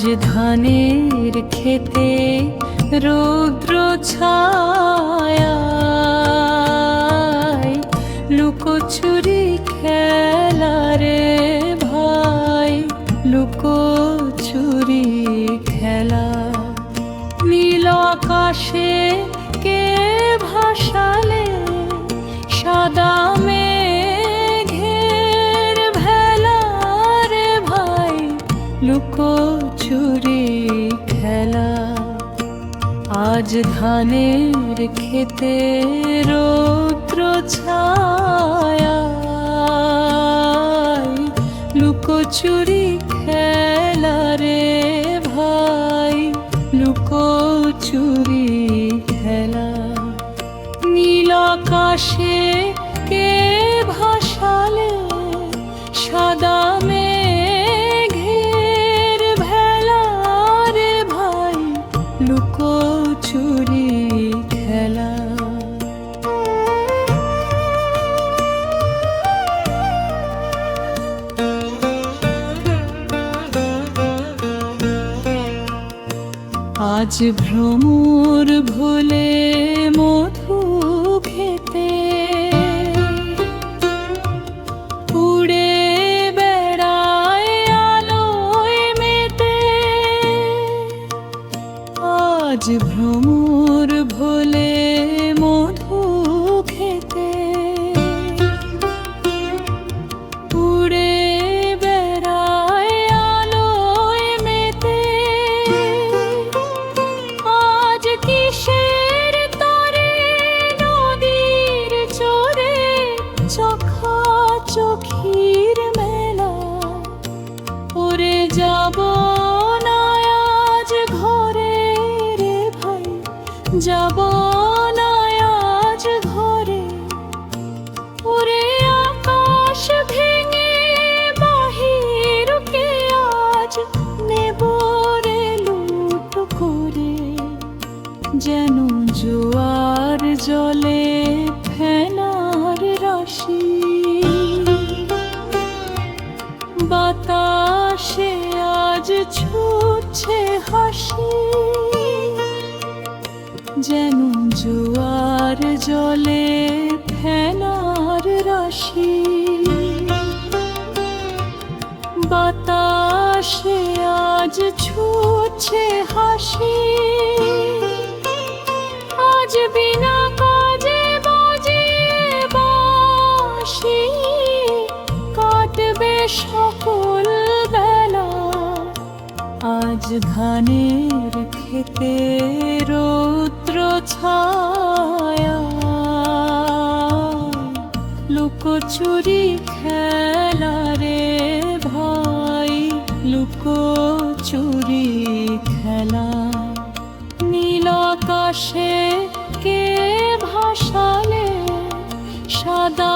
ধানের খেতে রৌদ্র ছায়ায় লুকোচুরি খেলা রে ভাই, লুকোচুরি খেলা। নীল আকাশে কে ভাসালে সাদা মেঘের ভেলা রে ভাই, লুকোচুরি খেলা। আজ ধানের খেতে রৌদ্র ছায়ায় লুকোচুরি খেলা রে ভাই, লুকোচুরি খেলা। নীল আকাশে কে ভাসালে সাদা মেঘের ভেলা রে ভাই, লুকোচুরি খেলা। আজ ভ্রমর ভুলে মধু খেতে উড়ে বেড়ায় আলোয় মেতে। আজ ভ্রমর ভুলে মধু খেতে উড়ে বেড়ায় আলোয় মেতে। আজ কিসের তরে নদীর চরে চোখা চোখির মেলা। উড়ে যাব না আজ ঘরে রে ভাই, যাব না আজ ঘরে। উড়ে আকাশ ভেঙে বাহিরকে আজ নেব রে লুট করে। যেন জোয়ার জলে ফেনার রাশি, বাতাসে আজ ছুটছে হাসি। যেন জোয়ার জলে ফেনার রাশি, বাতাসে আজ ছুটছে হাসি। আজ বিনা কাজে বাজে বাঁশি, কাটবে সকল বেলা। আজ ধানের খেতে রৌদ্র ছায়া লুকোচুরি খেলা রে ভাই, লুকোচুরি খেলা। নীল আকাশে কে ভাসালে সাদা